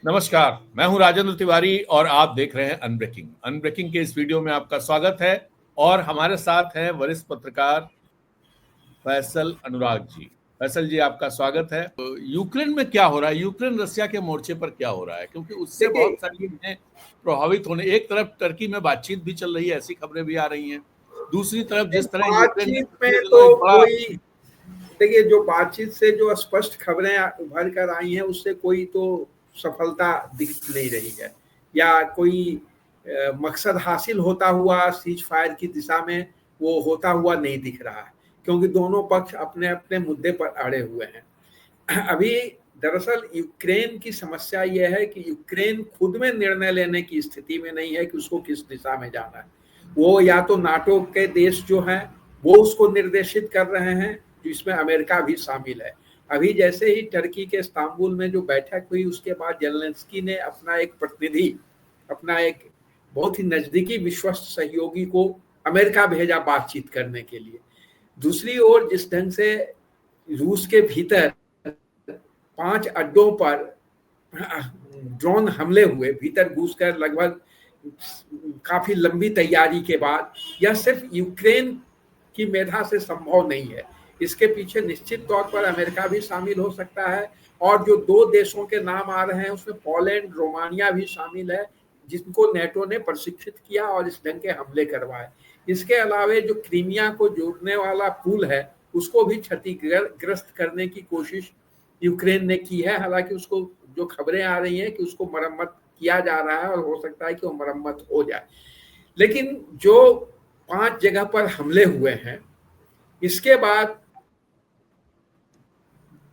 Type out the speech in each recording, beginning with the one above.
नमस्कार, मैं हूं राजेंद्र तिवारी और आप देख रहे हैं अनब्रेकिंग। अनब्रेकिंग के इस वीडियो में आपका स्वागत है और हमारे साथ हैं वरिष्ठ पत्रकार फैसल अनुराग जी। फैसल जी, आपका स्वागत है। यूक्रेन में क्या हो रहा है? यूक्रेन रसिया के मोर्चे पर क्या हो रहा है? क्योंकि उससे देखिए, बहुत सारी चीजें प्रभावित होने, एक तरफ टर्की में बातचीत भी चल रही है, ऐसी खबरें भी आ रही हैं। दूसरी तरफ जिस तरह यूक्रेन ने बातचीत पिछले में दिनों तो एक बड़ा कोई देखिए, जो बातचीत से जो स्पष्ट खबरें उभर कर आई हैं उससे कोई तो सफलता दिख नहीं रही है या कोई मकसद हासिल होता हुआ सीज फायर की दिशा में वो होता हुआ नहीं दिख रहा है, क्योंकि दोनों पक्ष अपने अपने मुद्दे पर अड़े हुए हैं। अभी दरअसल यूक्रेन की समस्या यह है कि यूक्रेन खुद में निर्णय लेने की स्थिति में नहीं है कि उसको किस दिशा में जाना है। वो या तो नाटो के देश जो हैं वो उसको निर्देशित कर रहे हैं, जिसमें अमेरिका भी शामिल है। अभी जैसे ही टर्की के इस्तांबुल में जो बैठक हुई उसके बाद जेलेंस्की ने अपना एक प्रतिनिधि, अपना एक बहुत ही नजदीकी विश्वस्त सहयोगी को अमेरिका भेजा बातचीत करने के लिए। दूसरी ओर जिस ढंग से रूस के भीतर 5 अड्डों पर ड्रोन हमले हुए, भीतर घुसकर लगभग काफी लंबी तैयारी के बाद, यह सिर्फ यूक्रेन की मेधा से संभव नहीं है। इसके पीछे निश्चित तौर पर अमेरिका भी शामिल हो सकता है और जो 2 देशों के नाम आ रहे हैं उसमें पोलैंड, रोमानिया भी शामिल है, जिनको नेटो ने प्रशिक्षित किया और इस ढंग के हमले करवाए। इसके अलावे जो क्रीमिया को जोड़ने वाला पुल है उसको भी क्षतिग्रस्त करने की कोशिश यूक्रेन ने की है। हालांकि उसको जो खबरें आ रही हैं कि उसको मरम्मत किया जा रहा है और हो सकता है कि वो मरम्मत हो जाए। लेकिन जो 5 जगह पर हमले हुए हैं, इसके बाद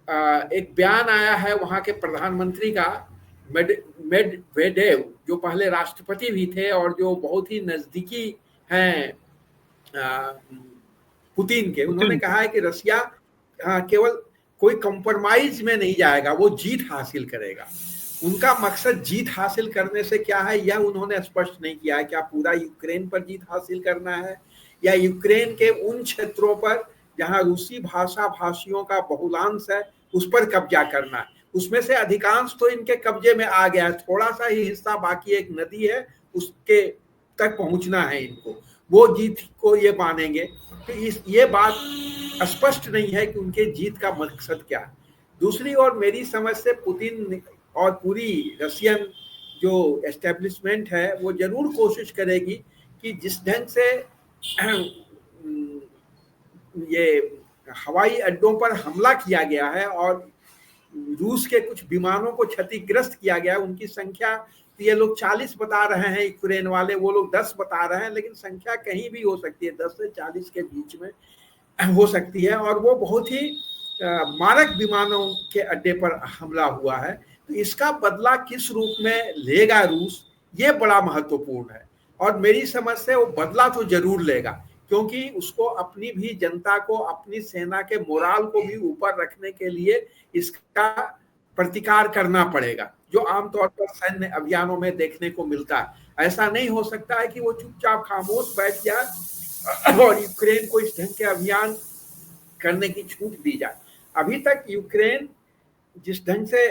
एक बयान आया है वहां के प्रधानमंत्री का, मेडवेडेव, जो पहले राष्ट्रपति भी थे और जो बहुत ही नजदीकी हैं पुतिन के। उन्होंने कहा है कि रसिया केवल कोई कंप्रोमाइज में नहीं जाएगा, वो जीत हासिल करेगा। उनका मकसद जीत हासिल करने से क्या है यह उन्होंने स्पष्ट नहीं किया है। क्या पूरा यूक्रेन पर जीत हासिल करना है या यूक्रेन के उन क्षेत्रों पर जहां रूसी भाषा भाषियों का बहुलांश है उस पर कब्जा करना है। उसमें से अधिकांश तो इनके कब्जे में आ गया है, थोड़ा सा ही हिस्सा बाकी एक नदी है उसके तक पहुंचना है इनको, वो जीत को ये मानेंगे। तो ये बात स्पष्ट नहीं है कि उनके जीत का मकसद क्या है। दूसरी ओर मेरी समझ से पुतिन और पूरी रशियन जो एस्टेब्लिशमेंट है वो जरूर कोशिश करेगी कि जिस ढंग से ये हवाई अड्डों पर हमला किया गया है और रूस के कुछ विमानों को क्षतिग्रस्त किया गया है, उनकी संख्या ये लोग 40 बता रहे हैं यूक्रेन वाले, वो लोग 10 बता रहे हैं, लेकिन संख्या कहीं भी हो सकती है, 10 से 40 के बीच में हो सकती है। और वो बहुत ही मारक विमानों के अड्डे पर हमला हुआ है। तो इसका बदला किस रूप में लेगा रूस, ये बड़ा महत्वपूर्ण है। और मेरी समझ से वो बदला तो जरूर लेगा, क्योंकि उसको अपनी भी जनता को, अपनी सेना के मोराल को भी ऊपर रखने के लिए इसका प्रतिकार करना पड़ेगा, जो आमतौर पर सैन्य अभियानों में देखने को मिलता है। ऐसा नहीं हो सकता है कि वो चुपचाप खामोश बैठ जाए और यूक्रेन को इस ढंग के अभियान करने की छूट दी जाए। अभी तक यूक्रेन जिस ढंग से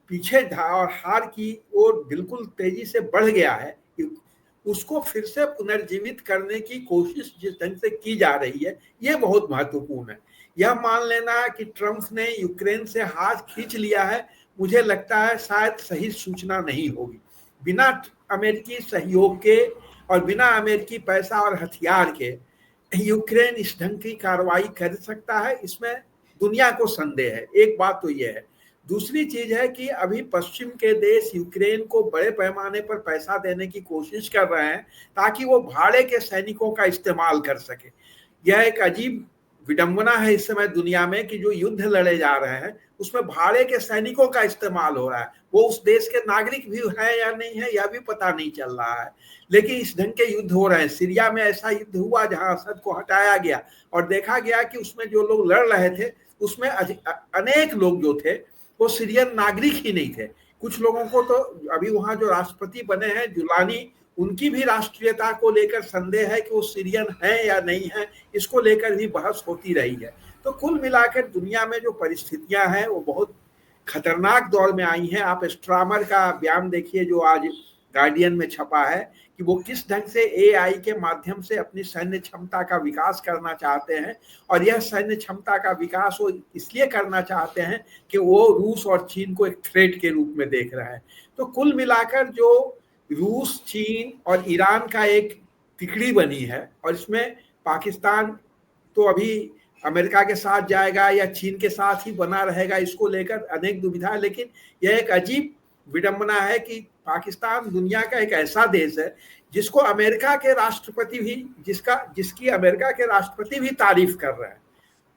पीछे था और हार की ओर बिल्कुल तेजी से बढ़ गया है, उसको फिर से पुनर्जीवित करने की कोशिश जिस ढंग से की जा रही है यह बहुत महत्वपूर्ण है। यह मान लेना कि ट्रंप ने यूक्रेन से हाथ खींच लिया है, मुझे लगता है शायद सही सूचना नहीं होगी। बिना अमेरिकी सहयोग के और बिना अमेरिकी पैसा और हथियार के यूक्रेन इस ढंग की कार्रवाई कर सकता है, इसमें दुनिया को संदेह है। एक बात तो यह है। दूसरी चीज है कि अभी पश्चिम के देश यूक्रेन को बड़े पैमाने पर पैसा देने की कोशिश कर रहे हैं ताकि वो भाड़े के सैनिकों का इस्तेमाल कर सके। यह एक अजीब विडंबना है इस समय दुनिया में कि जो युद्ध लड़े जा रहे हैं उसमें भाड़े के सैनिकों का इस्तेमाल हो रहा है। वो उस देश के नागरिक भी है या नहीं है यह भी पता नहीं चल रहा है, लेकिन इस ढंग के युद्ध हो रहे हैं। सीरिया में ऐसा युद्ध हुआ जहां असद को हटाया गया और देखा गया कि उसमें जो लोग लड़ रहे थे उसमें अनेक लोग जो थे वो सीरियन नागरिक ही नहीं थे। कुछ लोगों को तो अभी वहां जो राष्ट्रपति बने हैं जुलानी, उनकी भी राष्ट्रीयता को लेकर संदेह है कि वो सीरियन है या नहीं है, इसको लेकर भी बहस होती रही है। तो कुल मिलाकर दुनिया में जो परिस्थितियां हैं वो बहुत खतरनाक दौर में आई हैं। आप स्ट्रामर का बयान देखिए जो आज गार्डियन में छपा है कि वो किस ढंग से एआई के माध्यम से अपनी सैन्य क्षमता का विकास करना चाहते हैं, और यह सैन्य क्षमता का विकास वो इसलिए करना चाहते हैं कि वो रूस और चीन को एक थ्रेट के रूप में देख रहा है। तो कुल मिलाकर जो रूस, चीन और ईरान का एक तिकड़ी बनी है, और इसमें पाकिस्तान तो अभी अमेरिका के साथ जाएगा या चीन के साथ ही बना रहेगा, इसको लेकर अनेक दुविधा है। लेकिन यह एक अजीब विडंबना है कि पाकिस्तान दुनिया का एक ऐसा देश है जिसको अमेरिका के राष्ट्रपति भी जिसकी अमेरिका के राष्ट्रपति भी तारीफ कर रहे हैं,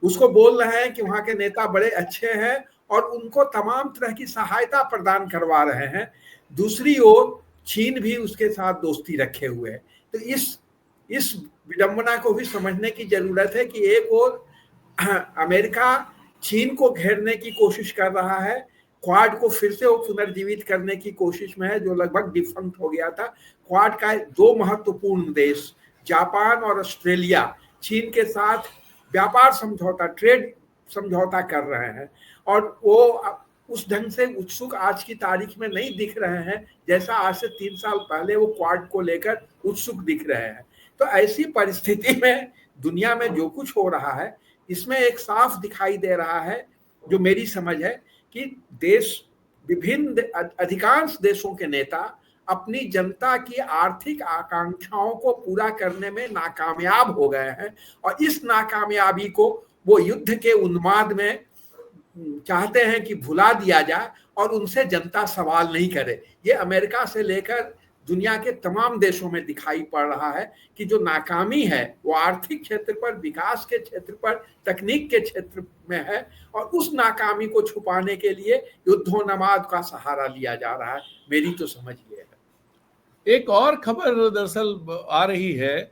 उसको बोल रहे हैं कि वहां के नेता बड़े अच्छे हैं और उनको तमाम तरह की सहायता प्रदान करवा रहे हैं। दूसरी ओर चीन भी उसके साथ दोस्ती रखे हुए है। तो इस विडंबना को भी समझने की जरूरत है कि एक ओर अमेरिका चीन को घेरने की कोशिश कर रहा है, क्वाड को फिर से वो पुनर्जीवित करने की कोशिश में है जो लगभग डिफंक्ट हो गया था। क्वाड का दो महत्वपूर्ण देश जापान और ऑस्ट्रेलिया चीन के साथ व्यापार समझौता, ट्रेड समझौता कर रहे हैं, और वो उस ढंग से उत्सुक आज की तारीख में नहीं दिख रहे हैं जैसा आज से 3 साल पहले वो क्वाड को लेकर उत्सुक दिख रहे हैं। तो ऐसी परिस्थिति में दुनिया में जो कुछ हो रहा है इसमें एक साफ दिखाई दे रहा है, जो मेरी समझ है, कि विभिन्न अधिकांश देशों के नेता अपनी जनता की आर्थिक आकांक्षाओं को पूरा करने में नाकामयाब हो गए हैं, और इस नाकामयाबी को वो युद्ध के उन्माद में चाहते हैं कि भुला दिया जाए और उनसे जनता सवाल नहीं करे। ये अमेरिका से लेकर दुनिया के तमाम देशों में दिखाई पड़ रहा है कि जो नाकामी है वो आर्थिक क्षेत्र पर, विकास के क्षेत्र पर, तकनीक के क्षेत्र में है, और उस नाकामी को छुपाने के लिए युद्धोन्माद का सहारा लिया जा रहा है। मेरी तो समझ ये है। एक और खबर दरअसल आ रही है,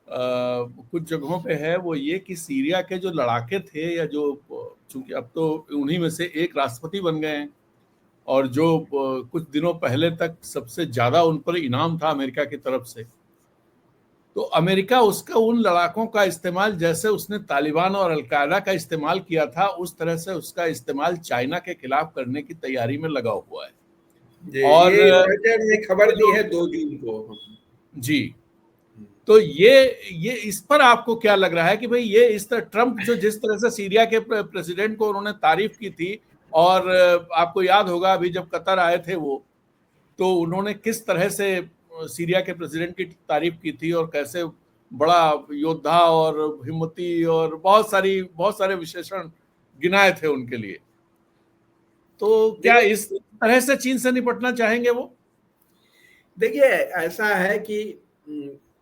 कुछ जगहों पे है, वो ये कि सीरिया के जो लड़ाके थे, या जो चूंकि अब तो उन्हीं में से एक राष्ट्रपति बन गए हैं, और जो कुछ दिनों पहले तक सबसे ज्यादा उन पर इनाम था अमेरिका की तरफ से, तो अमेरिका उसका उन लड़ाकों का इस्तेमाल, जैसे उसने तालिबान और अलकायदा का इस्तेमाल किया था, उस तरह से उसका इस्तेमाल चाइना के खिलाफ करने की तैयारी में लगा हुआ है। और ये खबर दी है 2 जून को जी। तो ये इस पर आपको क्या लग रहा है कि भाई ये इस तरह ट्रंप जो जिस तरह से सीरिया के प्रेसिडेंट को उन्होंने तारीफ की थी, और आपको याद होगा अभी जब कतर आए थे वो, तो उन्होंने किस तरह से सीरिया के प्रेसिडेंट की तारीफ की थी, और कैसे बड़ा योद्धा और हिम्मती और बहुत सारे विशेषण गिनाए थे उनके लिए। तो क्या इस तरह से चीन से निपटना चाहेंगे वो? देखिए, ऐसा है कि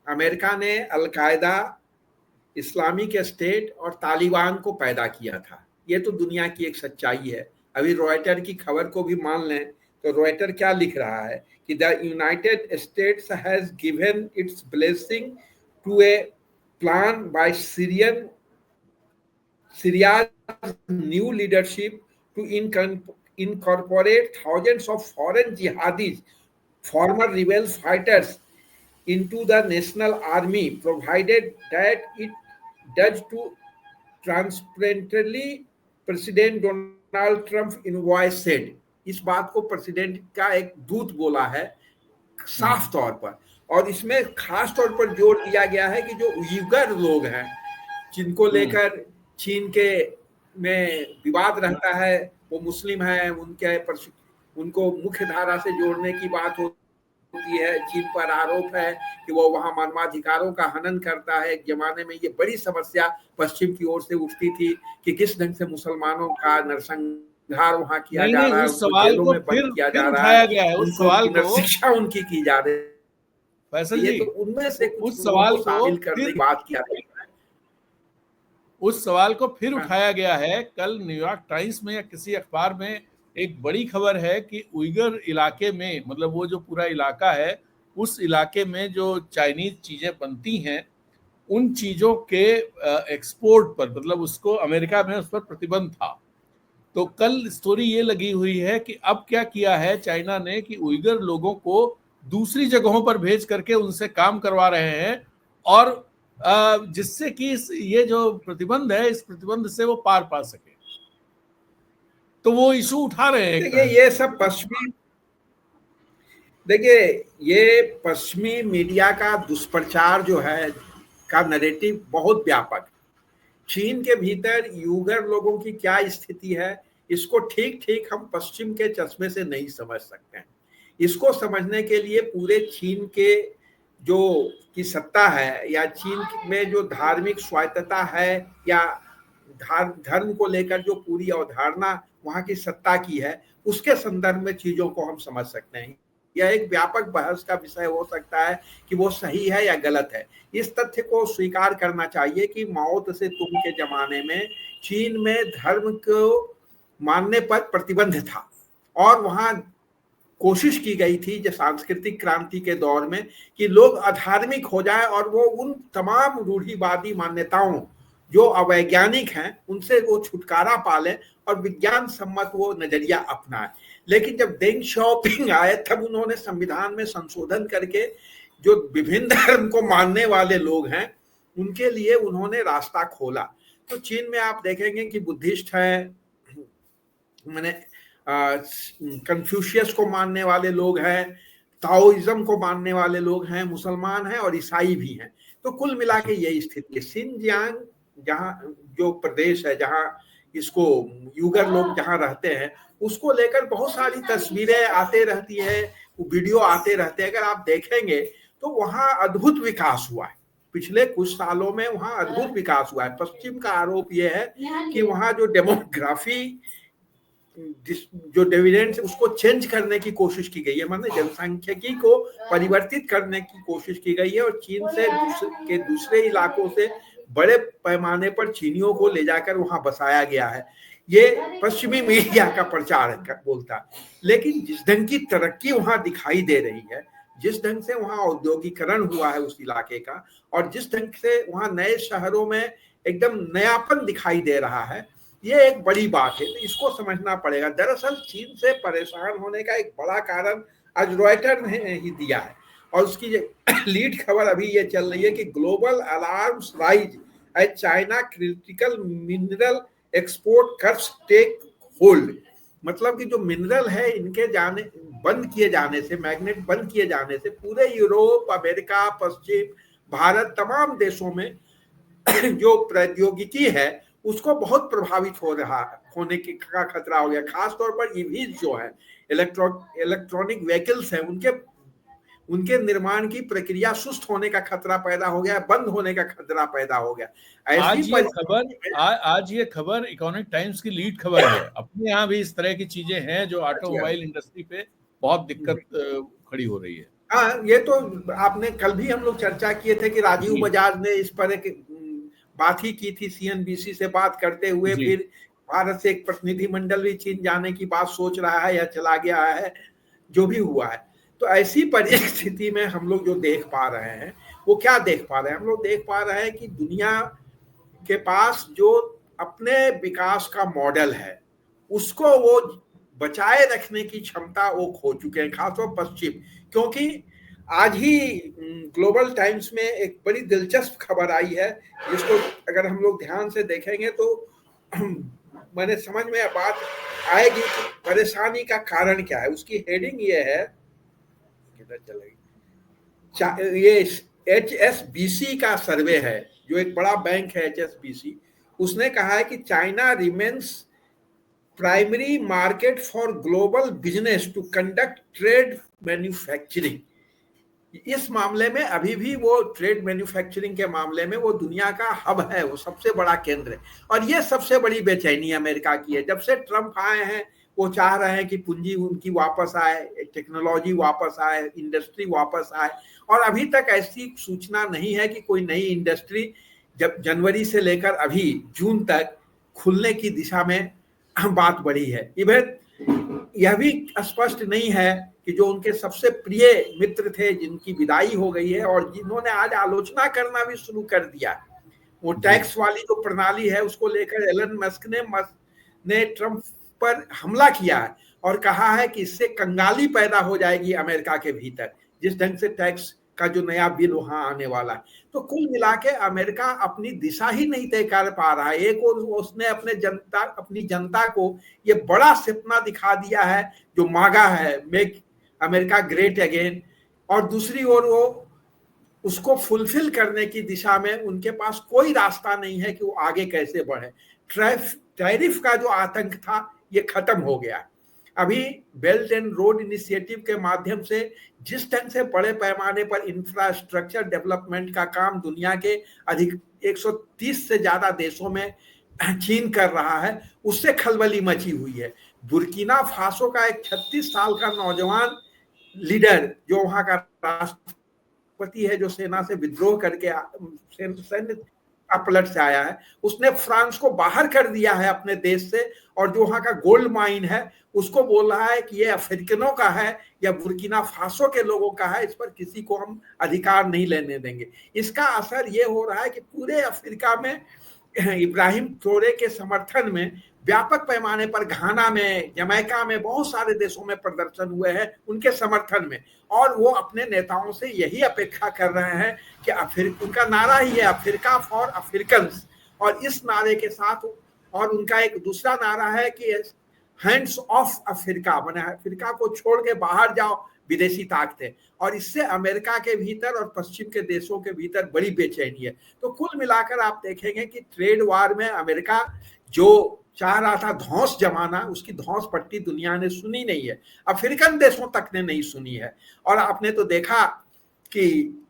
अमेरिका ने अलकायदा, इस्लामिक स्टेट और तालिबान को पैदा किया था। ये तो दुनिया की एक सच्चाई है। अभी रॉयटर की खबर को भी मान लें तो रॉयटर क्या लिख रहा है कि the united states has given its blessing to a plan by Syria's new leadership to incorporate thousands of foreign jihadis, former rebel fighters, into the national army, provided that it does to transparently, President Donald Trump invoice said. इस बात को president का एक दूत बोला है साफ तौर पर, और इसमें खास तौर पर जोर दिया गया है कि जो उइगर लोग हैं जिनको लेकर चीन के में विवाद रहता है, वो मुस्लिम है, उनको मुख्य धारा से जोड़ने की बात होती है। चीन पर आरोप है कि वो वहां मानवाधिकारों का हनन करता है। एक जमाने में ये बड़ी समस्या पश्चिम की ओर से उठती थी कि किस ढंग से मुसलमानों का नरसंहार वहां किया जा रहा है, उस सवाल को फिर उठाया गया है, उस सवाल को शिक्षा उनकी की जा रही है। फैसल जी, तो उनमें से उस सवाल को शामिल करने की बात किया गया है। उस सवाल को फिर उठाया गया है। कल न्यूयॉर्क टाइम्स में या किसी अखबार में एक बड़ी खबर है कि उइगर इलाके में, मतलब वो जो पूरा इलाका है, उस इलाके में जो चाइनीज चीजें बनती हैं, उन चीजों के एक्सपोर्ट पर, मतलब उसको अमेरिका में उस पर प्रतिबंध था। तो कल स्टोरी ये लगी हुई है कि अब क्या किया है चाइना ने कि उइगर लोगों को दूसरी जगहों पर भेज करके उनसे काम करवा रहे हैं, और जिससे कि ये जो प्रतिबंध है, इस प्रतिबंध से वो पार पा सके। तो वो इशू उठा रहे हैं। देखिए ये सब देखिए ये पश्चिमी मीडिया का दुष्प्रचार जो है का नैरेटिव बहुत व्यापक है। चीन के भीतर यूगर लोगों की क्या स्थिति है, इसको ठीक ठीक हम पश्चिम के चश्मे से नहीं समझ सकते हैं। इसको समझने के लिए पूरे चीन के जो की सत्ता है या चीन में जो धार्मिक स्वायत्तता है या धर्म को लेकर जो पूरी अवधारणा वहां की सत्ता की है, उसके संदर्भ में चीजों को हम समझ सकते हैं। यह एक व्यापक बहस का विषय हो सकता है कि वो सही है या गलत है। इस तथ्य को स्वीकार करना चाहिए कि माओ से तुम के जमाने में चीन में धर्म को मानने पर प्रतिबंध था और वहां कोशिश की गई थी जो सांस्कृतिक क्रांति के दौर में कि लोग अधार्मिक हो जाए और वो उन तमाम रूढ़िवादी मान्यताओं जो अवैज्ञानिक हैं उनसे वो छुटकारा पाले और विज्ञान सम्मत वो नजरिया अपनाए। लेकिन जब देंग शाओपिंग आए तब उन्होंने संविधान में संशोधन करके जो विभिन्न धर्म को मानने वाले लोग हैं उनके लिए उन्होंने रास्ता खोला। तो चीन में आप देखेंगे कि बुद्धिस्ट है, मैंने कन्फ्यूशियस को मानने वाले लोग हैं, ताओइज्म को मानने वाले लोग हैं, मुसलमान हैं और ईसाई भी हैं। तो कुल मिला के यही स्थिति है। सिनजियांग जहाँ जो प्रदेश है जहाँ इसको यूगर लोग जहाँ रहते हैं उसको लेकर बहुत सारी तस्वीरें आते रहती है, वीडियो आते रहते हैं। अगर आप देखेंगे तो वहाँ अद्भुत विकास हुआ है, पिछले कुछ सालों में वहाँ अद्भुत विकास हुआ है। पश्चिम का आरोप यह है कि वहाँ जो डेमोग्राफी जो डिविडेंड उसको चेंज करने की कोशिश की गई है, मतलब जनसांख्यिकी को परिवर्तित करने की कोशिश की गई है और चीन से दूसरे इलाकों से बड़े पैमाने पर चीनियों को ले जाकर वहां बसाया गया है। ये पश्चिमी मीडिया का प्रचार बोलता है। लेकिन जिस ढंग की तरक्की वहां दिखाई दे रही है, जिस ढंग से वहां औद्योगिकरण हुआ है उस इलाके का और जिस ढंग से वहां नए शहरों में एकदम नयापन दिखाई दे रहा है, ये एक बड़ी बात है। तो इसको समझना पड़ेगा। दरअसल चीन से परेशान होने का एक बड़ा कारण आज रॉयटर ने ही दिया है और उसकी लीड खबर अभी ये चल रही है कि global alarms rise as China critical mineral export curbs take hold. मतलब कि जो मिनरल है इनके बंद किए जाने से, मैग्नेट बंद किए जाने से पूरे यूरोप, अमेरिका, पश्चिम, भारत तमाम देशों में जो प्रौद्योगिकी है उसको बहुत प्रभावित होने का खतरा हो गया। खासतौर पर ईवीज जो है, इलेक्ट्रॉनिक व्हीकल्स हैं, उनके निर्माण की प्रक्रिया सुस्त होने का खतरा पैदा हो गया, बंद होने का खतरा पैदा हो गया। आज ये खबर इकोनॉमिक टाइम्स की लीड खबर है। अपने यहाँ भी इस तरह की चीजें हैं जो ऑटोमोबाइल इंडस्ट्री पे बहुत दिक्कत खड़ी हो रही है। हाँ, ये तो आपने कल भी हम लोग चर्चा किए थे कि राजीव बजाज ने इस पर एक बात ही की थी सीएनबीसी से बात करते हुए। फिर भारत से एक प्रतिनिधिमंडल भी चीन जाने की बात सोच रहा है या चला गया है, जो भी हुआ है। तो ऐसी परिस्थिति में हम लोग जो देख पा रहे हैं वो क्या देख पा रहे हैं? हम लोग देख पा रहे हैं कि दुनिया के पास जो अपने विकास का मॉडल है उसको वो बचाए रखने की क्षमता वो खो चुके हैं, खासतौर पश्चिम। क्योंकि आज ही ग्लोबल टाइम्स में एक बड़ी दिलचस्प खबर आई है जिसको अगर हम लोग ध्यान से देखेंगे तो मैंने समझ में बात आएगी कि परेशानी का कारण क्या है। उसकी हेडिंग ये है, किधर चलेगी, ये HSBC का सर्वे है, जो एक बड़ा बैंक है HSBC। उसने कहा है कि China remains primary market for global business to conduct trade manufacturing. इस मामले में अभी भी वो ट्रेड मैन्युफैक्चरिंग के मामले में वो दुनिया का हब है, वो सबसे बड़ा केंद्र है। और ये सबसे बड़ी बेचैनी अमेरिका की है। जब से ट्रंप आए हैं वो चाह रहे हैं कि पूंजी उनकी वापस आए, टेक्नोलॉजी वापस आए, इंडस्ट्री वापस आए। और अभी तक ऐसी सूचना नहीं है कि कोई नई इंडस्ट्री जब जनवरी से लेकर अभी जून तक खुलने की दिशा में बात बढ़ी है। इवन यह भी स्पष्ट नहीं है कि जो उनके सबसे प्रिय मित्र थे जिनकी विदाई हो गई है और जिन्होंने आज आलोचना करना भी शुरू कर दिया, वो टैक्स वाली जो प्रणाली है उसको लेकर एलन मस्क ने ट्रंप पर हमला किया है और कहा है कि इससे कंगाली पैदा हो जाएगी अमेरिका के भीतर। जिस ढंग से टैक्स का जो नया बिल वहां आने वाला है। तो कुल मिला के अमेरिका अपनी दिशा ही नहीं तय कर पा रहा है। एक और उसने अपनी जनता को ये बड़ा सपना दिखा दिया है जो मागा है, मेक अमेरिका ग्रेट अगेन, और दूसरी ओर वो उसको फुलफिल करने की दिशा में उनके पास कोई रास्ता नहीं है कि वो आगे कैसे बढ़े। टैरिफ का जो आतंक था ये खत्म हो गया। अभी बेल्ट एंड रोड इनिशिएटिव के माध्यम से जिस ढंग से बड़े पैमाने पर इंफ्रास्ट्रक्चर डेवलपमेंट का काम दुनिया के अधिक 130 से ज्यादा देशों में चीन कर रहा है, उससे खलबली मची हुई है। बुर्किना फासो का एक 36 साल का नौजवान लीडर जो वहां का राष्ट्रपति है, जो सेना से विद्रोह करके सैन्य पलट से आया है, उसने फ्रांस को बाहर कर दिया है अपने देश से, और जो वहां का गोल्ड माइन है उसको बोल रहा है कि ये अफ्रीकनों का है या बुर्किना फासो के लोगों का है, इस पर किसी को हम अधिकार नहीं लेने देंगे। इसका असर ये हो रहा है कि पूरे अफ्रीका में इब्राहिम ट्रोरे के समर्थन में व्यापक पैमाने पर घाना में, जमैका में, बहुत सारे देशों में प्रदर्शन हुए हैं उनके समर्थन में, और वो अपने नेताओं से यही अपेक्षा कर रहे हैं कि उनका नारा ही है अफ्रीका फॉर अफ्रीकन्स, और इस नारे के साथ और उनका एक दूसरा नारा है कि हैंड्स ऑफ अफ्रीका, माने अफ्रीका को छोड़ के बाहर जाओ विदेशी ताकतें, और इससे अमेरिका के भीतर और पश्चिम के देशों के भीतर बड़ी बेचैनी है। तो कुल मिलाकर आप देखेंगे कि ट्रेड वार में अमेरिका जो चाह रहा था धौंस जमाना, उसकी धौंस पट्टी दुनिया ने सुनी नहीं है, अफ्रीकन देशों तक ने नहीं सुनी है। और आपने तो देखा कि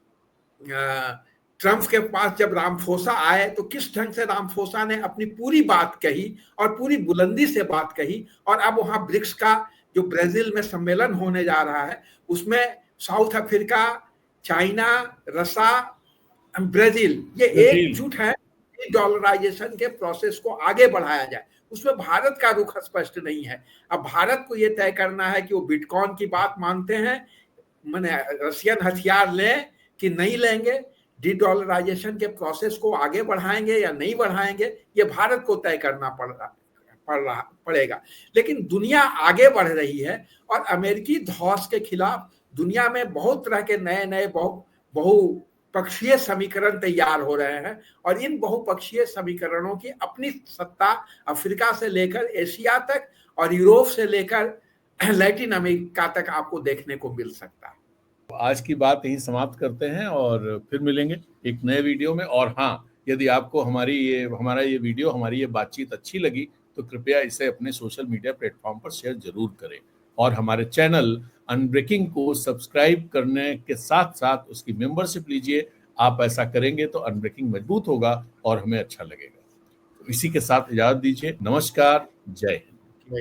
ट्रंप के पास जब रामफोसा आए तो किस ढंग से रामफोसा ने अपनी पूरी बात कही और पूरी बुलंदी से बात कही, और अब वहां ब्रिक्स का जो ब्राजील में सम्मेलन होने जा रहा है उसमें साउथ अफ्रीका, चाइना, रसा, ब्राजील ये एकजुट है डॉलराइजेशन के प्रोसेस को आगे बढ़ाया जाए। उसमें भारत का रुख स्पष्ट नहीं है। अब भारत को यह तय करना है कि वो बिटकॉइन की बात मानते हैं, माने रशियन हथियार लें कि नहीं लेंगे, डीडॉलराइजेशन के प्रोसेस को आगे बढ़ाएंगे या नहीं बढ़ाएंगे, ये भारत को तय करना पड़ेगा। लेकिन दुनिया आगे बढ़ रही है और अमेरिकी धौंस के खिलाफ दुनिया में बहुत तरह के नए नए बहुपक्षीय समीकरण तैयार हो रहे हैं, और इन बहुपक्षीय समीकरणों की अपनी सत्ता अफ्रीका से लेकर एशिया तक और यूरोप से लेकर लैटिन अमेरिका तक आपको देखने को मिल सकता है। आज की बात यहीं समाप्त करते हैं और फिर मिलेंगे एक नए वीडियो में। और हाँ, यदि आपको हमारा ये वीडियो, हमारी ये बातचीत अच्छी लगी तो कृपया इसे अपने सोशल मीडिया प्लेटफॉर्म पर शेयर जरूर करें, और हमारे चैनल अनब्रेकिंग को सब्सक्राइब करने के साथ साथ उसकी मेंबरशिप लीजिए। आप ऐसा करेंगे तो अनब्रेकिंग मजबूत होगा और हमें अच्छा लगेगा। तो इसी के साथ इजाजत दीजिए। नमस्कार, जय हिंद।